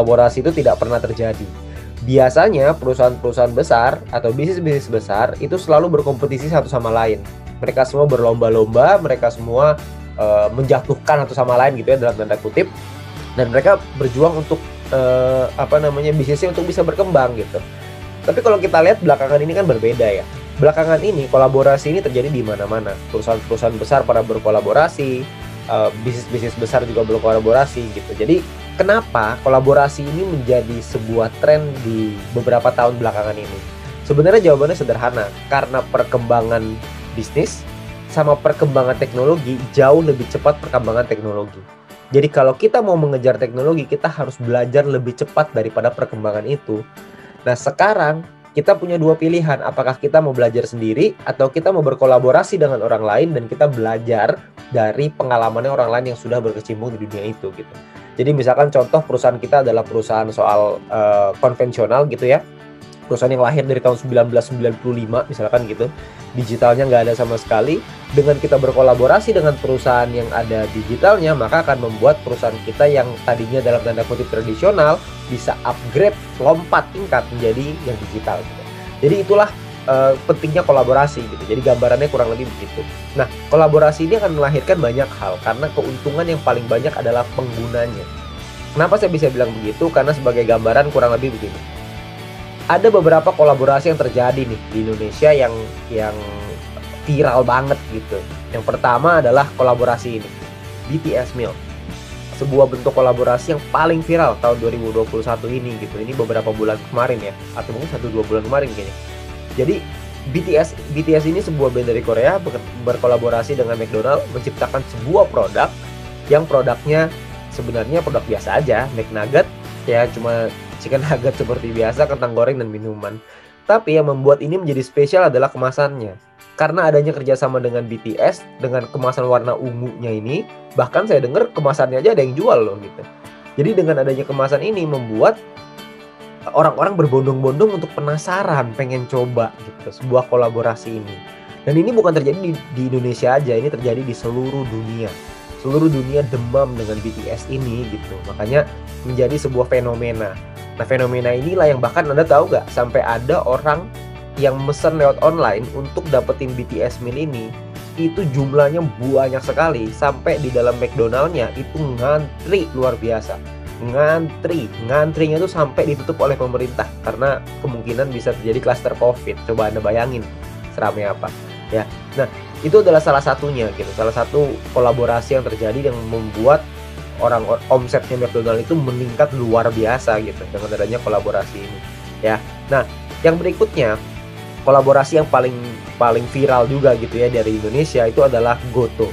kolaborasi itu tidak pernah terjadi. Biasanya perusahaan-perusahaan besar atau bisnis-bisnis besar itu selalu berkompetisi satu sama lain. Mereka semua berlomba-lomba, mereka semua menjatuhkan satu sama lain gitu ya dalam tanda kutip, dan mereka berjuang untuk bisnisnya untuk bisa berkembang gitu. Tapi kalau kita lihat belakangan ini kan berbeda ya. Belakangan ini kolaborasi ini terjadi di mana-mana. Perusahaan-perusahaan besar pada berkolaborasi, bisnis-bisnis besar juga berkolaborasi gitu. Jadi kenapa kolaborasi ini menjadi sebuah tren di beberapa tahun belakangan ini? Sebenarnya jawabannya sederhana, karena perkembangan bisnis sama perkembangan teknologi jauh lebih cepat perkembangan teknologi. Jadi kalau kita mau mengejar teknologi, kita harus belajar lebih cepat daripada perkembangan itu. Nah sekarang kita punya dua pilihan, apakah kita mau belajar sendiri atau kita mau berkolaborasi dengan orang lain dan kita belajar dari pengalamannya orang lain yang sudah berkecimpung di dunia itu gitu. Jadi misalkan contoh perusahaan kita adalah perusahaan soal konvensional gitu ya. Perusahaan yang lahir dari tahun 1995 misalkan gitu, digitalnya nggak ada sama sekali. Dengan kita berkolaborasi dengan perusahaan yang ada digitalnya, maka akan membuat perusahaan kita yang tadinya dalam tanda kutip tradisional bisa upgrade, lompat tingkat menjadi yang digital gitu. Jadi itulah pentingnya kolaborasi gitu. Jadi gambarannya kurang lebih begitu. Nah, kolaborasi ini akan melahirkan banyak hal karena keuntungan yang paling banyak adalah penggunanya. Kenapa saya bisa bilang begitu? Karena sebagai gambaran kurang lebih begini. Ada beberapa kolaborasi yang terjadi nih di Indonesia yang viral banget gitu. Yang pertama adalah kolaborasi ini, BTS Meal. Sebuah bentuk kolaborasi yang paling viral tahun 2021 ini gitu. Ini beberapa bulan kemarin ya, atau mungkin 1-2 bulan kemarin kayaknya. Jadi BTS ini sebuah band dari Korea berkolaborasi dengan McDonald menciptakan sebuah produk yang produknya sebenarnya produk biasa aja, McNugget ya, cuma chicken nugget seperti biasa, kentang goreng dan minuman. Tapi yang membuat ini menjadi spesial adalah kemasannya. Karena adanya kerjasama dengan BTS dengan kemasan warna ungunya ini, bahkan saya dengar kemasannya aja ada yang jual loh gitu. Jadi dengan adanya kemasan ini membuat orang-orang berbondong-bondong untuk penasaran, pengen coba gitu sebuah kolaborasi ini. Dan ini bukan terjadi di Indonesia aja, ini terjadi di seluruh dunia. Seluruh dunia demam dengan BTS ini gitu. Makanya menjadi sebuah fenomena. Nah fenomena inilah yang bahkan Anda tahu nggak, sampai ada orang yang mesen lewat online untuk dapetin BTS Meal ini, itu jumlahnya banyak sekali. Sampai di dalam McDonald-nya itu ngantri luar biasa. Ngantrinya itu sampai ditutup oleh pemerintah karena kemungkinan bisa terjadi klaster COVID. Coba Anda bayangin seramai apa ya. Nah itu adalah salah satunya gitu, salah satu kolaborasi yang terjadi yang membuat omsetnya McDonald itu meningkat luar biasa gitu dengan adanya kolaborasi ini ya. Nah yang berikutnya, kolaborasi yang paling viral juga gitu ya dari Indonesia itu adalah Goto.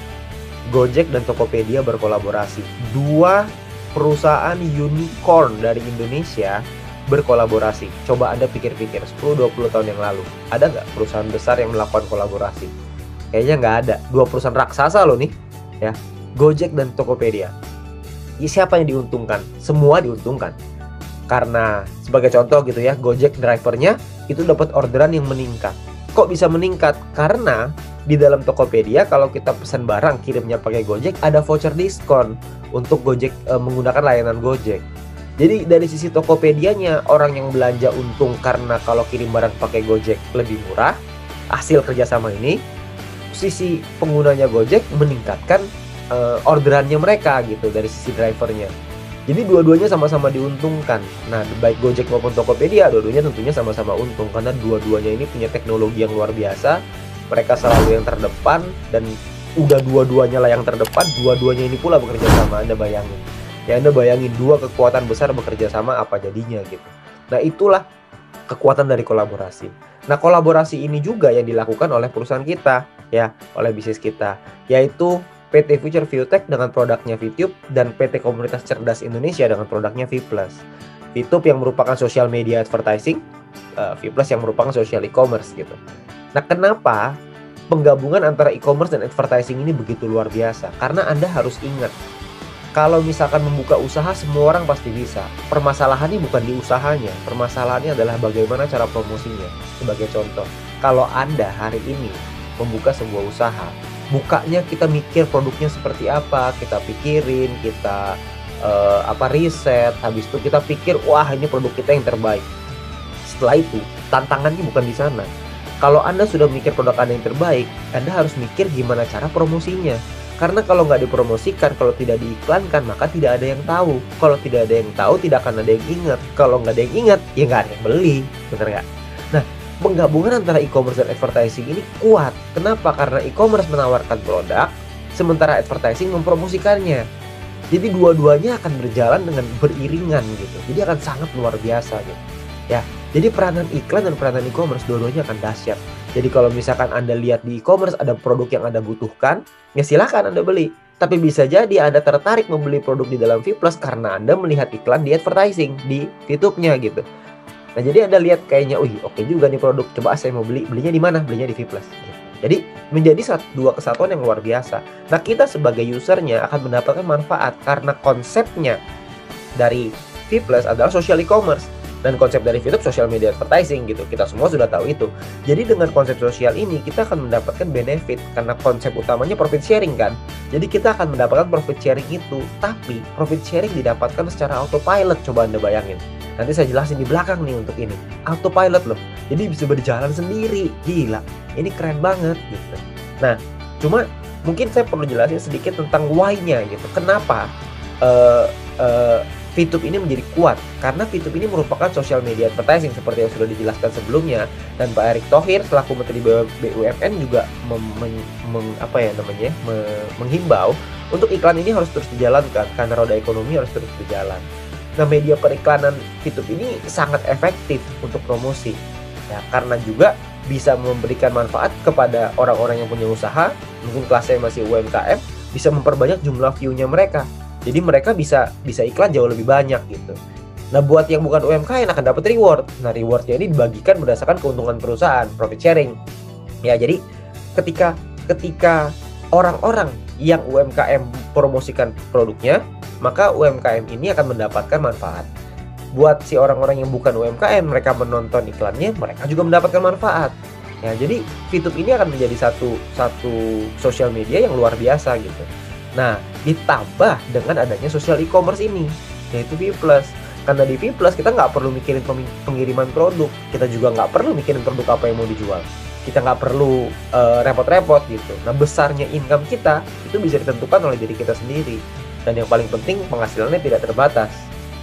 Gojek dan Tokopedia berkolaborasi. Dua perusahaan unicorn dari Indonesia berkolaborasi. Coba Anda pikir-pikir 10-20 tahun yang lalu, ada nggak perusahaan besar yang melakukan kolaborasi? Kayaknya nggak ada. Dua perusahaan raksasa loh nih ya, Gojek dan Tokopedia. Siapa yang diuntungkan? Semua diuntungkan. Karena sebagai contoh gitu ya, Gojek drivernya itu dapat orderan yang meningkat. Kok bisa meningkat? Karena di dalam Tokopedia kalau kita pesan barang kirimnya pakai Gojek, ada voucher diskon untuk Gojek menggunakan layanan Gojek. Jadi dari sisi Tokopedianya, orang yang belanja untung karena kalau kirim barang pakai Gojek lebih murah. Hasil kerjasama ini, sisi penggunanya Gojek meningkatkan orderannya mereka gitu dari sisi drivernya. Jadi dua-duanya sama-sama diuntungkan. Nah, baik Gojek maupun Tokopedia, dua-duanya tentunya sama-sama untung karena dua-duanya ini punya teknologi yang luar biasa. Mereka selalu yang terdepan dan udah dua-duanya lah yang terdepan, dua-duanya ini pula bekerja sama. Anda bayangin. Ya Anda bayangin dua kekuatan besar bekerja sama apa jadinya gitu. Nah, itulah kekuatan dari kolaborasi. Nah, kolaborasi ini juga yang dilakukan oleh perusahaan kita ya, oleh bisnis kita, yaitu PT Future ViewTech dengan produknya VTube dan PT Komunitas Cerdas Indonesia dengan produknya VPlus. VTube yang merupakan social media advertising, VPlus yang merupakan social e-commerce gitu. Nah, kenapa penggabungan antara e-commerce dan advertising ini begitu luar biasa? Karena Anda harus ingat, kalau misalkan membuka usaha semua orang pasti bisa. Permasalahannya bukan di usahanya, permasalahannya adalah bagaimana cara promosinya. Sebagai contoh, kalau Anda hari ini membuka sebuah usaha, bukanya kita mikir produknya seperti apa, kita pikirin, kita riset, habis itu kita pikir wah ini produk kita yang terbaik. Setelah itu tantangannya bukan di sana. Kalau Anda sudah mikir produk Anda yang terbaik, Anda harus mikir gimana cara promosinya. Karena kalau nggak dipromosikan, kalau tidak diiklankan, maka tidak ada yang tahu. Kalau tidak ada yang tahu, tidak akan ada yang ingat. Kalau nggak ada yang ingat, ya nggak ada yang beli. Bener nggak? Nah, penggabungan antara e-commerce dan advertising ini kuat. Kenapa? Karena e-commerce menawarkan produk, sementara advertising mempromosikannya. Jadi dua-duanya akan berjalan dengan beriringan gitu. Jadi akan sangat luar biasa gitu. Ya, jadi peranan iklan dan peranan e-commerce dua-duanya akan dahsyat. Jadi kalau misalkan Anda lihat di e-commerce ada produk yang Anda butuhkan, ya silakan Anda beli. Tapi bisa jadi Anda tertarik membeli produk di dalam Vplus karena Anda melihat iklan di advertising di YouTube-nya gitu. Nah, jadi Anda lihat kayaknya, wih oke juga nih produk, coba saya mau belinya di mana? Belinya di Vplus. Gitu. Jadi menjadi dua kesatuan yang luar biasa. Nah, kita sebagai usernya akan mendapatkan manfaat karena konsepnya dari Vplus adalah social e-commerce. Dan konsep dari YouTube social media advertising gitu. Kita semua sudah tahu itu. Jadi dengan konsep sosial ini kita akan mendapatkan benefit karena konsep utamanya profit sharing kan. Jadi kita akan mendapatkan profit sharing itu. Tapi profit sharing didapatkan secara autopilot. Coba Anda bayangin. Nanti saya jelasin di belakang nih untuk ini. Autopilot loh. Jadi bisa berjalan sendiri. Gila. Ini keren banget gitu. Nah, cuma mungkin saya perlu jelasin sedikit tentang why-nya gitu. Kenapa VTube ini menjadi kuat karena VTube ini merupakan social media advertising seperti yang sudah dijelaskan sebelumnya, dan Pak Erick Thohir selaku Menteri BUMN juga menghimbau untuk iklan ini harus terus dijalankan karena roda ekonomi harus terus berjalan. Nah, media periklanan VTube ini sangat efektif untuk promosi ya, karena juga bisa memberikan manfaat kepada orang-orang yang punya usaha, mungkin kelasnya masih UMKM, bisa memperbanyak jumlah view-nya mereka. Jadi mereka bisa iklan jauh lebih banyak gitu. Nah, buat yang bukan UMKM akan dapat reward. Nah, rewardnya ini dibagikan berdasarkan keuntungan perusahaan, profit sharing. Ya, jadi ketika orang-orang yang UMKM promosikan produknya, maka UMKM ini akan mendapatkan manfaat. Buat si orang-orang yang bukan UMKM, mereka menonton iklannya, mereka juga mendapatkan manfaat. Ya, jadi VTube ini akan menjadi satu sosial media yang luar biasa gitu. Nah, ditambah dengan adanya social e-commerce ini, yaitu Vplus. Karena di Vplus kita nggak perlu mikirin pengiriman produk, kita juga nggak perlu mikirin produk apa yang mau dijual. Kita nggak perlu repot-repot gitu. Nah, besarnya income kita itu bisa ditentukan oleh diri kita sendiri. Dan yang paling penting, penghasilannya tidak terbatas.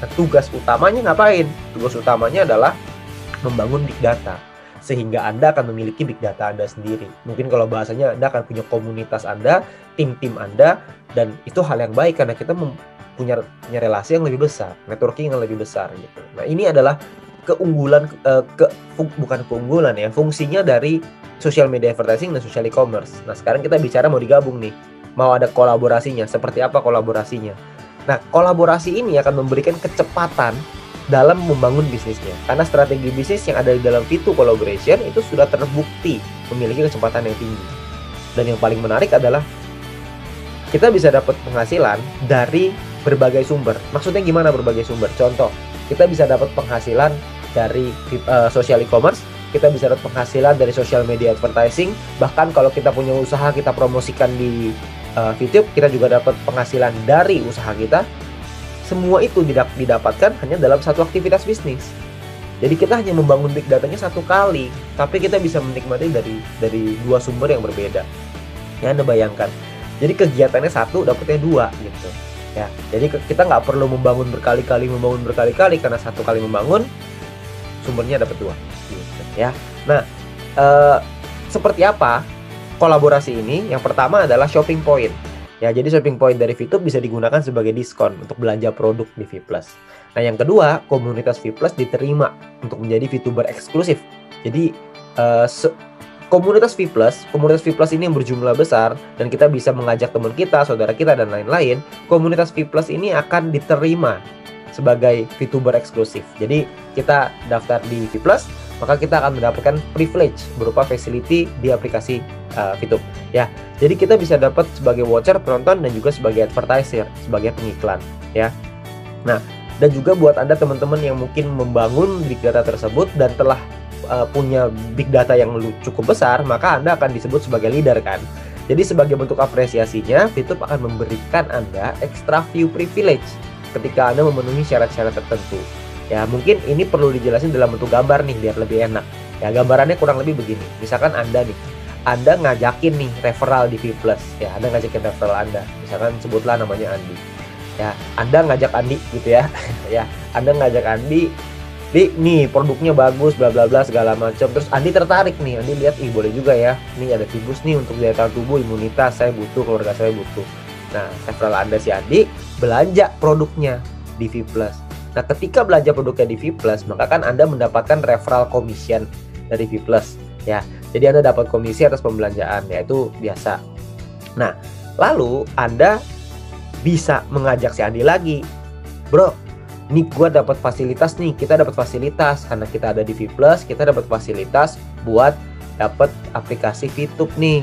Nah, tugas utamanya ngapain? Tugas utamanya adalah membangun big data. Sehingga Anda akan memiliki big data Anda sendiri. Mungkin kalau bahasanya Anda akan punya komunitas Anda, tim-tim Anda, dan itu hal yang baik karena kita punya relasi yang lebih besar, networking yang lebih besar gitu. Nah, ini adalah keunggulan, bukan keunggulan ya, fungsinya dari social media advertising dan social e-commerce. Nah, sekarang kita bicara mau digabung nih, mau ada kolaborasinya, seperti apa kolaborasinya. Nah, kolaborasi ini akan memberikan kecepatan dalam membangun bisnisnya, karena strategi bisnis yang ada di dalam V2 collaboration itu sudah terbukti memiliki kecepatan yang tinggi. Dan yang paling menarik adalah kita bisa dapat penghasilan dari berbagai sumber. Maksudnya gimana berbagai sumber? Contoh, kita bisa dapat penghasilan dari social e-commerce, kita bisa dapat penghasilan dari social media advertising, bahkan kalau kita punya usaha kita promosikan di VTube, kita juga dapat penghasilan dari usaha kita. Semua itu didapatkan hanya dalam satu aktivitas bisnis. Jadi kita hanya membangun big datanya satu kali, tapi kita bisa menikmati dari dua sumber yang berbeda. Ya, Anda bayangkan. Jadi kegiatannya satu, dapatnya dua gitu. Ya, jadi kita nggak perlu membangun berkali-kali karena satu kali membangun sumbernya dapat dua. Gitu, ya. Nah, seperti apa kolaborasi ini? Yang pertama adalah shopping point. Ya, jadi shopping point dari VTube bisa digunakan sebagai diskon untuk belanja produk di Vplus. Nah, yang kedua, komunitas Vplus diterima untuk menjadi VTuber eksklusif. Jadi komunitas Vplus ini yang berjumlah besar dan kita bisa mengajak teman kita, saudara kita dan lain-lain. Komunitas Vplus ini akan diterima sebagai VTuber eksklusif. Jadi kita daftar di Vplus, maka kita akan mendapatkan privilege berupa facility di aplikasi VTube. Ya, jadi kita bisa dapat sebagai watcher, penonton, dan juga sebagai advertiser, sebagai pengiklan. Ya, nah, dan juga buat Anda teman-teman yang mungkin membangun big data tersebut dan telah punya big data yang cukup besar, maka Anda akan disebut sebagai leader kan. Jadi sebagai bentuk apresiasinya, VTube akan memberikan Anda extra view privilege. ketika Anda memenuhi syarat-syarat tertentu. Ya, mungkin ini perlu dijelasin dalam bentuk gambar nih biar lebih enak. Ya, gambarannya kurang lebih begini. Misalkan Anda ngajakin nih referral di V+, ya, Anda ngajakin referral Anda. Misalkan sebutlah namanya Andi. Ya, Anda ngajak Andi gitu ya. Ya, Anda ngajak Andi, nih produknya bagus bla bla bla segala macam. Terus Andi tertarik nih, Andi lihat, ih boleh juga ya. Nih ada Vibus nih untuk daya tahan tubuh, imunitas, saya butuh, keluarga saya butuh. Nah, referral Anda si Andi belanja produknya di V+. Nah, ketika belanja produknya di V+, maka kan Anda mendapatkan referral commission dari V+, ya. Jadi Anda dapat komisi atas pembelanjaan, yaitu biasa. Nah, lalu Anda bisa mengajak si Andi lagi, bro, nih gua dapat fasilitas nih, kita dapat fasilitas karena kita ada di V+, kita dapat fasilitas buat dapat aplikasi VTube nih.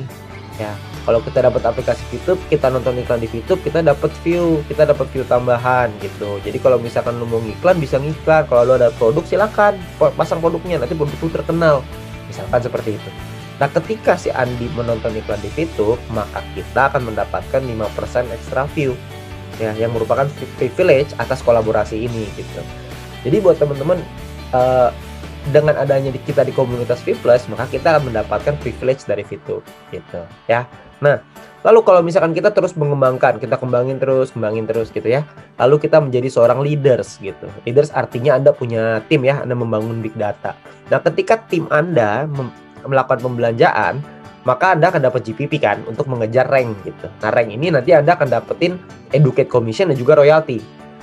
Ya, kalau kita dapat aplikasi VTube, kita nonton iklan di VTube, kita dapat view tambahan gitu. Jadi kalau misalkan lu mau ngiklan, bisa ngiklan. Kalau lu ada produk, silakan pasang produknya, nanti produk itu terkenal. Misalkan seperti itu. Nah, ketika si Andi menonton iklan di VTube, maka kita akan mendapatkan 5% extra view. Ya, yang merupakan privilege atas kolaborasi ini gitu. Jadi buat teman-teman, dengan adanya kita di komunitas V+, maka kita akan mendapatkan privilege dari VTube gitu ya. Nah, lalu kalau misalkan kita terus mengembangkan, kita kembangin terus gitu ya. Lalu kita menjadi seorang leaders gitu. Leaders artinya Anda punya tim ya, Anda membangun big data. Nah, ketika tim Anda melakukan pembelanjaan, maka Anda akan dapat GPP kan untuk mengejar rank gitu. Nah, rank ini nanti Anda akan dapetin educate commission dan juga royalty.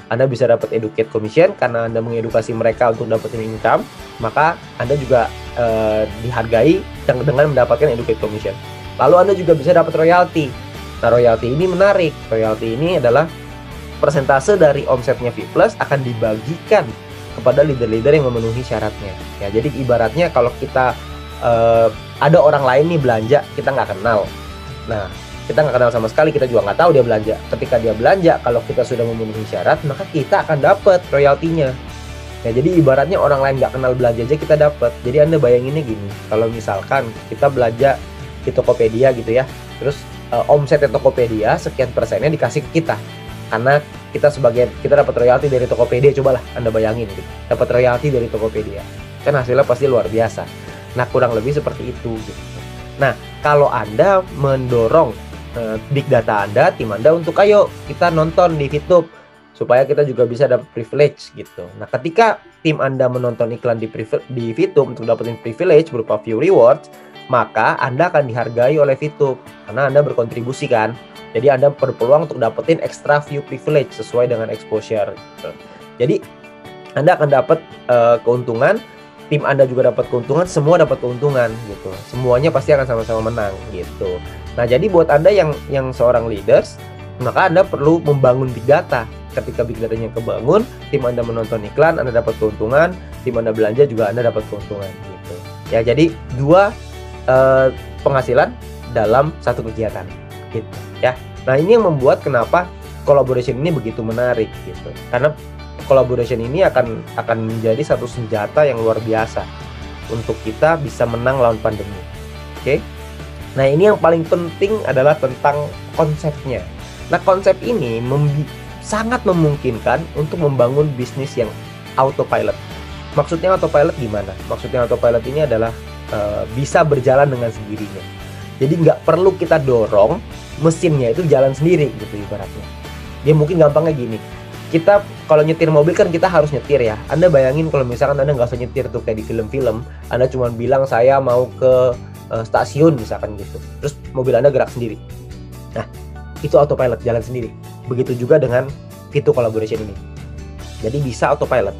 Anda bisa dapat educate commission karena Anda mengedukasi mereka untuk dapetin income, maka Anda juga dihargai dengan mendapatkan educate commission. Lalu Anda juga bisa dapat royalty. Nah, royalty ini menarik. Royalty ini adalah persentase dari omsetnya V+ akan dibagikan kepada leader-leader yang memenuhi syaratnya. Ya, jadi ibaratnya kalau kita ada orang lain nih belanja, kita nggak kenal. Nah, kita nggak kenal sama sekali, kita juga nggak tahu dia belanja. Ketika dia belanja, kalau kita sudah memenuhi syarat, maka kita akan dapat royaltinya. Ya, jadi ibaratnya orang lain nggak kenal belanja aja kita dapat. Jadi Anda bayanginnya gini, kalau misalkan kita belanja di Tokopedia gitu ya, terus omsetnya Tokopedia sekian persennya dikasih ke kita, karena kita dapat royalti dari Tokopedia. Cobalah Anda bayangin gitu, dapat royalti dari Tokopedia, kan hasilnya pasti luar biasa. Nah, kurang lebih seperti itu gitu. Nah, kalau Anda mendorong big data Anda, tim Anda untuk ayo kita nonton di VTube supaya kita juga bisa dapat privilege gitu. Nah, ketika tim Anda menonton iklan di VTube untuk dapetin privilege berupa view rewards, maka Anda akan dihargai oleh VTube karena Anda berkontribusi kan. Jadi Anda berpeluang untuk dapetin extra view privilege sesuai dengan exposure gitu. Jadi Anda akan dapat keuntungan, tim Anda juga dapat keuntungan, semua dapat keuntungan gitu. Semuanya pasti akan sama-sama menang gitu. Nah, jadi buat Anda yang seorang leaders, maka Anda perlu membangun big data. Ketika big datanya kebangun, tim Anda menonton iklan, Anda dapat keuntungan, tim Anda belanja juga Anda dapat keuntungan gitu. Ya, jadi dua penghasilan dalam satu kegiatan gitu ya. Nah, ini yang membuat kenapa collaboration ini begitu menarik gitu. Karena collaboration ini akan menjadi satu senjata yang luar biasa untuk kita bisa menang lawan pandemi. Oke. Nah, ini yang paling penting adalah tentang konsepnya. Nah, konsep ini sangat memungkinkan untuk membangun bisnis yang autopilot. Maksudnya autopilot gimana? Maksudnya autopilot ini adalah bisa berjalan dengan sendirinya. Jadi nggak perlu kita dorong mesinnya itu jalan sendiri gitu ibaratnya. Dia mungkin gampangnya gini. Kita kalau nyetir mobil kan kita harus nyetir ya. Anda bayangin kalau misalkan Anda nggak usah nyetir tuh kayak di film-film, Anda cuma bilang saya mau ke stasiun misalkan gitu, terus mobil Anda gerak sendiri. Nah, itu autopilot, jalan sendiri. Begitu juga dengan Vito collaboration ini. Jadi bisa autopilot.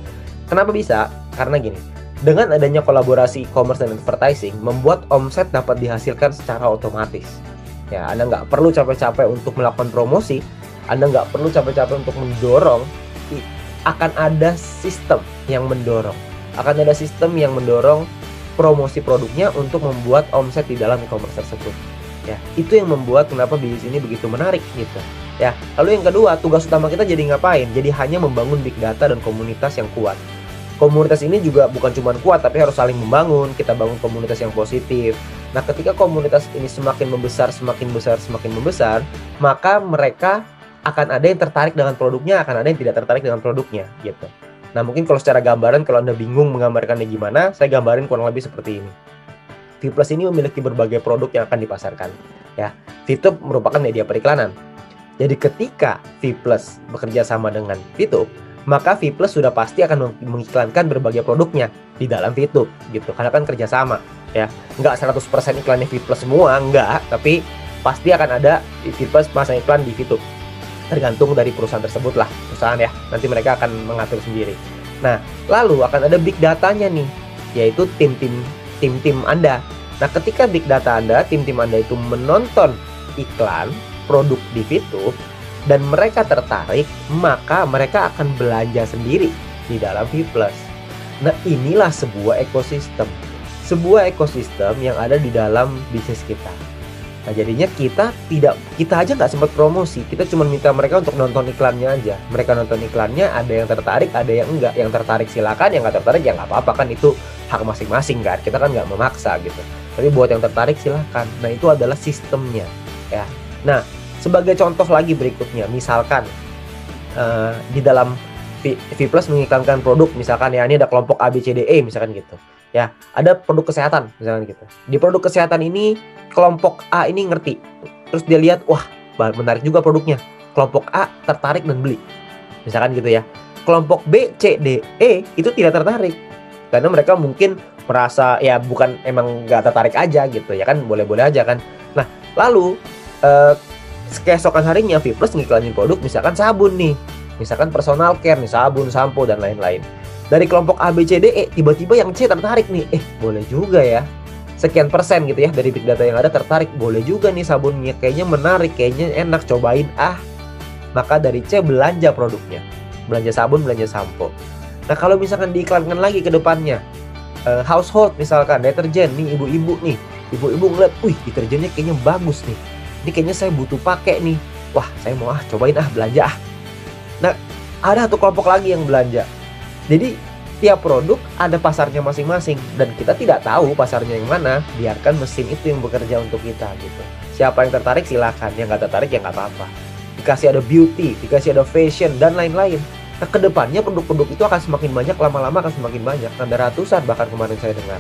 Kenapa bisa? Karena gini, dengan adanya kolaborasi e-commerce dan advertising, membuat omset dapat dihasilkan secara otomatis. Ya, Anda nggak perlu capek-capek untuk melakukan promosi, Anda nggak perlu capek-capek untuk mendorong. Akan ada sistem yang mendorong. Akan ada sistem yang mendorong promosi produknya untuk membuat omset di dalam e-commerce tersebut. Ya, itu yang membuat kenapa bisnis ini begitu menarik gitu. Ya, lalu yang kedua, tugas utama kita jadi ngapain? Jadi hanya membangun big data dan komunitas yang kuat. Komunitas ini juga bukan cuma kuat, tapi harus saling membangun. Kita bangun komunitas yang positif. Nah, ketika komunitas ini semakin membesar, maka mereka akan ada yang tertarik dengan produknya, akan ada yang tidak tertarik dengan produknya gitu. Nah, mungkin kalau secara gambaran, kalau Anda bingung menggambarkannya gimana, saya gambarin kurang lebih seperti ini. Vplus ini memiliki berbagai produk yang akan dipasarkan. Ya, VTube merupakan media periklanan. Jadi ketika Vplus bekerja sama dengan VTube, maka Vplus sudah pasti akan mengiklankan berbagai produknya di dalam VTube gitu. Karena kan kerjasama ya. Nggak 100% iklannya Vplus semua, nggak. Tapi pasti akan ada Vplus pasang iklan di VTube. Tergantung dari perusahaan tersebut lah, perusahaan ya, nanti mereka akan mengatur sendiri. Nah, lalu akan ada big datanya nih, yaitu tim-tim Anda. Nah, ketika big data Anda, tim-tim Anda itu menonton iklan produk di VTube dan mereka tertarik, maka mereka akan belanja sendiri di dalam Vplus. Nah, inilah sebuah ekosistem yang ada di dalam bisnis kita. Nah, jadinya kita aja nggak sempat promosi, kita cuma minta mereka untuk nonton iklannya aja. Mereka nonton iklannya, ada yang tertarik, ada yang enggak. Yang tertarik silakan, yang nggak tertarik ya nggak apa-apa, kan itu hak masing-masing kan. Kita kan nggak memaksa gitu. Tapi buat yang tertarik silakan. Nah, itu adalah sistemnya ya. Nah, sebagai contoh lagi berikutnya, misalkan di dalam Vplus mengiklankan produk, misalkan ya, ini ada kelompok ABCDE misalkan gitu. Ya, ada produk kesehatan misalkan gitu. Di produk kesehatan ini kelompok A ini ngerti, terus dia lihat, wah menarik juga produknya, kelompok A tertarik dan beli misalkan gitu ya. Kelompok B, C, D, E itu tidak tertarik karena mereka mungkin merasa ya bukan, emang nggak tertarik aja gitu ya kan, boleh-boleh aja kan. Nah, lalu keesokan harinya Vplus ngiklanin produk misalkan sabun nih, misalkan personal care nih, sabun, sampo dan lain-lain. Dari kelompok A, B, C, D, E tiba-tiba yang C tertarik nih, boleh juga ya, sekian persen gitu ya dari big data yang ada tertarik, boleh juga nih sabunnya, kayaknya menarik, kayaknya enak, cobain ah. Maka dari C belanja produknya, belanja sabun, belanja sampo. Nah, kalau misalkan diiklankan lagi ke depannya, household misalkan, deterjen nih, ibu-ibu ngeliat, wih deterjennya kayaknya bagus nih, ini kayaknya saya butuh pakai nih, wah saya mau cobain belanja. Nah, ada satu kelompok lagi yang belanja. Jadi tiap produk ada pasarnya masing-masing dan kita tidak tahu pasarnya yang mana. Biarkan mesin itu yang bekerja untuk kita gitu. Siapa yang tertarik silakan, yang nggak tertarik ya nggak apa-apa. Dikasih ada beauty, dikasih ada fashion dan lain-lain. Nah, kedepannya produk-produk itu akan semakin banyak, lama-lama akan semakin banyak. Ada ratusan bahkan kemarin saya dengar.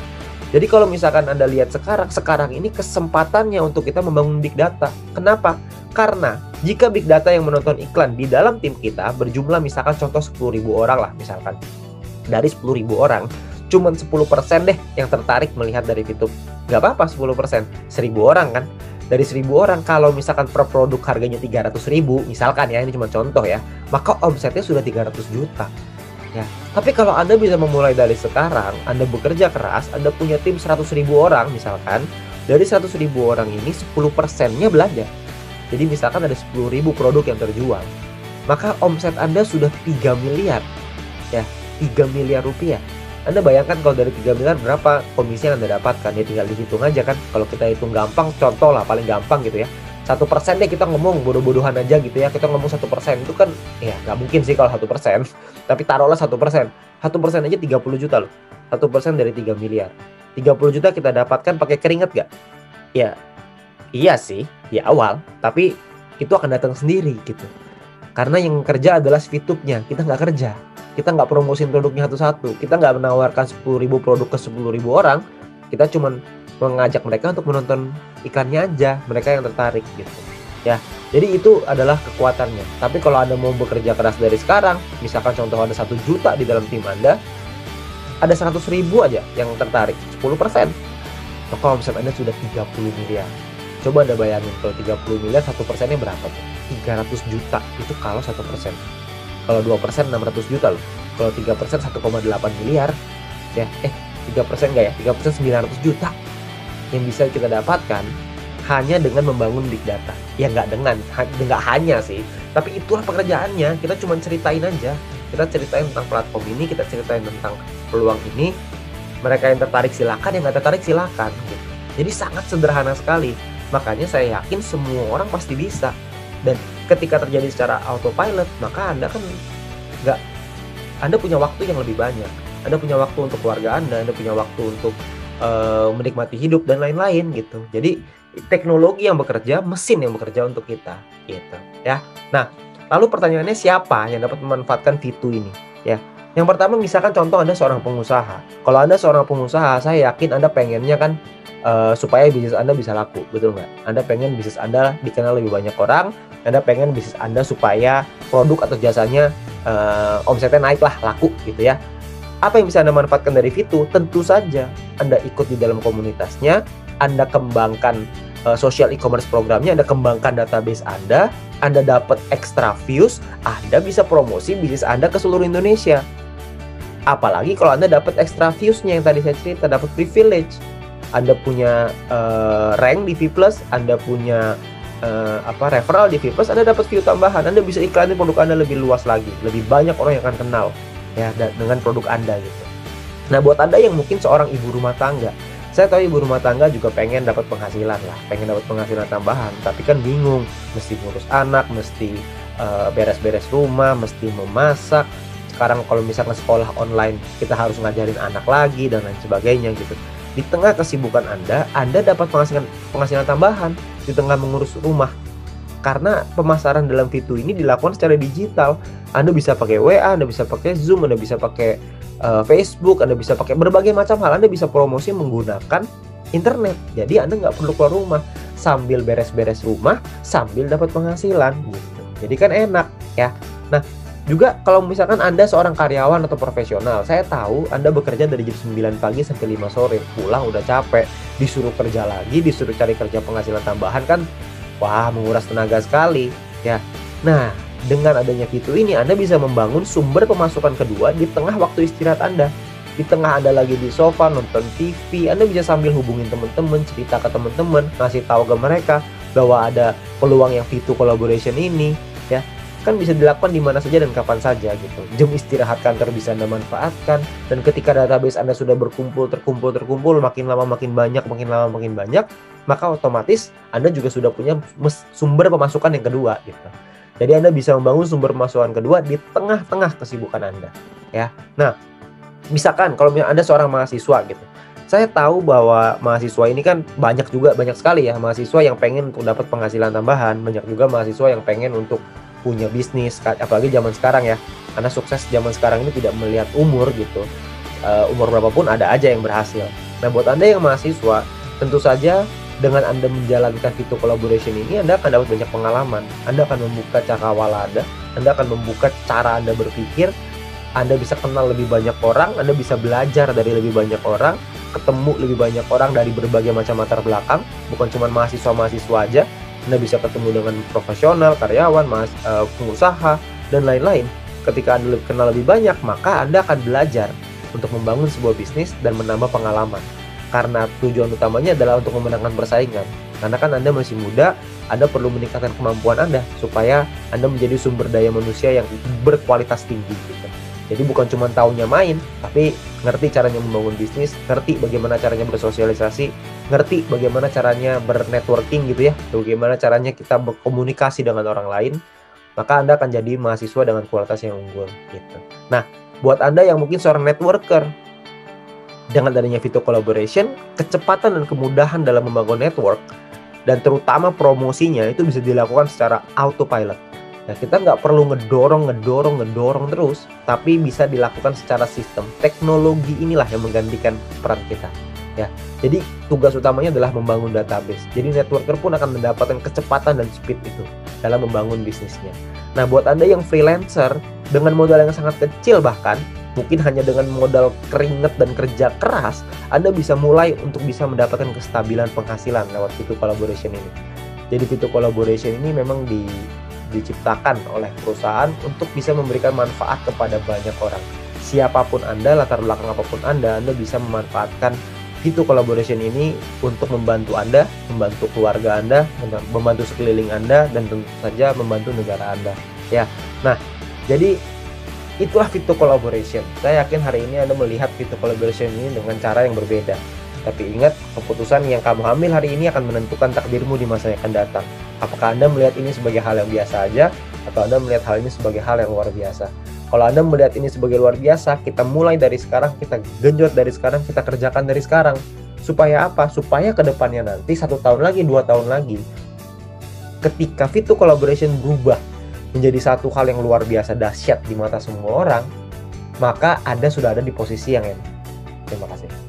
Jadi kalau misalkan Anda lihat sekarang ini kesempatannya untuk kita membangun big data. Kenapa? Karena jika big data yang menonton iklan di dalam tim kita berjumlah misalkan contoh 10.000 orang lah misalkan. Dari 10.000 orang, cuman 10% deh yang tertarik melihat dari VTube. Gak apa-apa 10%, 1.000 orang kan. Dari 1.000 orang, kalau misalkan per produk harganya 300.000, misalkan ya, ini cuma contoh ya, maka omsetnya sudah 300 juta. Ya. Tapi kalau Anda bisa memulai dari sekarang, Anda bekerja keras, Anda punya tim 100.000 orang misalkan, dari 100.000 orang ini 10%-nya belanja. Jadi misalkan ada 10.000 produk yang terjual, maka omset Anda sudah 3 miliar. Ya, 3 miliar rupiah. Anda bayangkan kalau dari 3 miliar berapa komisi yang Anda dapatkan, ya tinggal dihitung aja kan. Kalau kita hitung gampang, contoh lah paling gampang gitu ya, 1% deh kita ngomong bodoh-bodohan aja gitu ya, kita ngomong 1% itu kan ya nggak mungkin sih kalau 1%, tapi taruhlah 1%, 1% aja 30 juta loh, 1% dari 3 miliar, 30 juta kita dapatkan pakai keringat gak? Ya iya sih di awal, tapi itu akan datang sendiri gitu, karena yang kerja adalah VTube-nya, kita nggak kerja. Kita nggak promosin produknya satu-satu, kita nggak menawarkan 10.000 produk ke 10.000 orang, kita cuma mengajak mereka untuk menonton iklannya aja, mereka yang tertarik gitu ya. Jadi itu adalah kekuatannya. Tapi kalau Anda mau bekerja keras dari sekarang, misalkan contoh ada 1 juta di dalam tim Anda, ada 100.000 aja yang tertarik, 10%, maka omset Anda sudah 30 miliar. Coba Anda bayangin kalau 30 miliar 1%-nya berapa tuh? 300 juta itu kalau 1%. Kalau 2% 600 juta loh. Kalau 3% 1,8 miliar. Ya, 3% enggak ya? 3% 900 juta. Yang bisa kita dapatkan hanya dengan membangun big data. Ya enggak hanya sih, tapi itulah pekerjaannya. Kita cuma ceritain aja. Kita ceritain tentang platform ini, kita ceritain tentang peluang ini. Mereka yang tertarik silakan, yang nggak tertarik silakan gitu. Jadi sangat sederhana sekali. Makanya saya yakin semua orang pasti bisa. Dan ketika terjadi secara autopilot, maka Anda kan Anda punya waktu yang lebih banyak. Anda punya waktu untuk keluarga Anda punya waktu untuk menikmati hidup dan lain-lain gitu. Jadi teknologi yang bekerja, mesin yang bekerja untuk kita gitu ya. Nah, Lalu pertanyaannya siapa yang dapat memanfaatkan fitur ini? Ya, yang pertama misalkan contoh Anda seorang pengusaha. Kalau Anda seorang pengusaha, saya yakin Anda pengennya kan supaya bisnis Anda bisa laku, betul nggak? Anda pengen bisnis Anda dikenal lebih banyak orang, Anda pengen bisnis Anda supaya produk atau jasanya omsetnya naik lah, laku gitu ya. Apa yang bisa Anda manfaatkan dari Fitu? Tentu saja Anda ikut di dalam komunitasnya, Anda kembangkan social e-commerce programnya, Anda kembangkan database Anda dapat extra views, Anda bisa promosi bisnis Anda ke seluruh Indonesia. Apalagi kalau Anda dapat extra views-nya yang tadi saya cerita, dapat privilege. Anda punya rank di V+, Anda punya referral di V+, Anda dapat view tambahan, Anda bisa iklanin produk Anda lebih luas lagi, lebih banyak orang yang akan kenal ya dengan produk Anda gitu. Nah, buat Anda yang mungkin seorang ibu rumah tangga, saya tahu ibu rumah tangga juga pengen dapat penghasilan lah, pengen dapat penghasilan tambahan, tapi kan bingung, mesti ngurus anak, mesti beres-beres rumah, mesti memasak. Sekarang kalau misalkan sekolah online, kita harus ngajarin anak lagi dan lain sebagainya gitu. Di tengah kesibukan Anda dapat penghasilan tambahan di tengah mengurus rumah. Karena pemasaran dalam Fitu ini dilakukan secara digital. Anda bisa pakai WA, Anda bisa pakai Zoom, Anda bisa pakai Facebook, Anda bisa pakai berbagai macam hal. Anda bisa promosi menggunakan internet. Jadi Anda nggak perlu keluar rumah, sambil beres-beres rumah, sambil dapat penghasilan gitu. Jadi kan enak ya. Nah, juga kalau misalkan Anda seorang karyawan atau profesional, saya tahu Anda bekerja dari jam 9 pagi sampai 5 sore, pulang udah capek, disuruh kerja lagi, disuruh cari kerja penghasilan tambahan kan, wah menguras tenaga sekali ya. Nah, dengan adanya Fitu ini Anda bisa membangun sumber pemasukan kedua di tengah waktu istirahat Anda. Di tengah Anda lagi di sofa nonton TV, Anda bisa sambil hubungin teman-teman, cerita ke teman-teman, ngasih tahu ke mereka bahwa ada peluang yang Fitu collaboration ini ya. Kan bisa dilakukan di mana saja dan kapan saja gitu. Jam istirahat kantor bisa Anda manfaatkan, dan ketika database Anda sudah terkumpul, makin lama makin banyak, maka otomatis Anda juga sudah punya sumber pemasukan yang kedua gitu. Jadi Anda bisa membangun sumber pemasukan kedua di tengah-tengah kesibukan Anda ya. Nah, misalkan kalau Anda seorang mahasiswa gitu. Saya tahu bahwa mahasiswa ini kan banyak sekali ya mahasiswa yang pengen untuk dapat penghasilan tambahan, banyak juga mahasiswa yang pengen untuk punya bisnis, apalagi zaman sekarang ya, karena sukses zaman sekarang ini tidak melihat umur gitu, umur berapapun ada aja yang berhasil. Nah, buat Anda yang mahasiswa, tentu saja dengan Anda menjalankan Fitu collaboration ini, Anda akan dapat banyak pengalaman, Anda akan membuka cakrawala Anda akan membuka cara Anda berpikir, Anda bisa kenal lebih banyak orang, Anda bisa belajar dari lebih banyak orang, ketemu lebih banyak orang dari berbagai macam latar belakang, bukan cuma mahasiswa-mahasiswa aja. Anda bisa ketemu dengan profesional, karyawan, pengusaha, dan lain-lain. Ketika Anda kenal lebih banyak, maka Anda akan belajar untuk membangun sebuah bisnis dan menambah pengalaman. Karena tujuan utamanya adalah untuk memenangkan persaingan. Karena kan Anda masih muda, Anda perlu meningkatkan kemampuan Anda supaya Anda menjadi sumber daya manusia yang berkualitas tinggi gitu. Jadi bukan cuma taunya main, tapi ngerti caranya membangun bisnis, ngerti bagaimana caranya bersosialisasi, ngerti bagaimana caranya bernetworking gitu ya, bagaimana caranya kita berkomunikasi dengan orang lain, maka Anda akan jadi mahasiswa dengan kualitas yang unggul gitu. Nah, buat Anda yang mungkin seorang networker, dengan adanya Fitu collaboration, kecepatan dan kemudahan dalam membangun network, dan terutama promosinya itu bisa dilakukan secara autopilot. Nah, kita nggak perlu ngedorong terus, tapi bisa dilakukan secara sistem. Teknologi inilah yang menggantikan peran kita. Ya, jadi tugas utamanya adalah membangun database. Jadi networker pun akan mendapatkan kecepatan dan speed itu dalam membangun bisnisnya. Nah, buat Anda yang freelancer dengan modal yang sangat kecil, bahkan mungkin hanya dengan modal keringat dan kerja keras, Anda bisa mulai untuk bisa mendapatkan kestabilan penghasilan lewat Fitu collaboration ini. Jadi Fitu collaboration ini memang diciptakan oleh perusahaan untuk bisa memberikan manfaat kepada banyak orang. Siapapun Anda, latar belakang apapun Anda bisa memanfaatkan Fitu collaboration ini untuk membantu Anda, membantu keluarga Anda, membantu sekeliling Anda, dan tentu saja membantu negara Anda. Ya, nah, jadi itulah Fitu collaboration. Saya yakin hari ini Anda melihat Fitu collaboration ini dengan cara yang berbeda. Tapi ingat, keputusan yang kamu ambil hari ini akan menentukan takdirmu di masa yang akan datang. Apakah Anda melihat ini sebagai hal yang biasa aja, atau Anda melihat hal ini sebagai hal yang luar biasa? Kalau Anda melihat ini sebagai luar biasa, kita mulai dari sekarang, kita genjot dari sekarang, kita kerjakan dari sekarang. Supaya apa? Supaya kedepannya nanti 1 tahun lagi, 2 tahun lagi, ketika Fitu collaboration berubah menjadi satu hal yang luar biasa dahsyat di mata semua orang, maka Anda sudah ada di posisi yang enak. Terima kasih.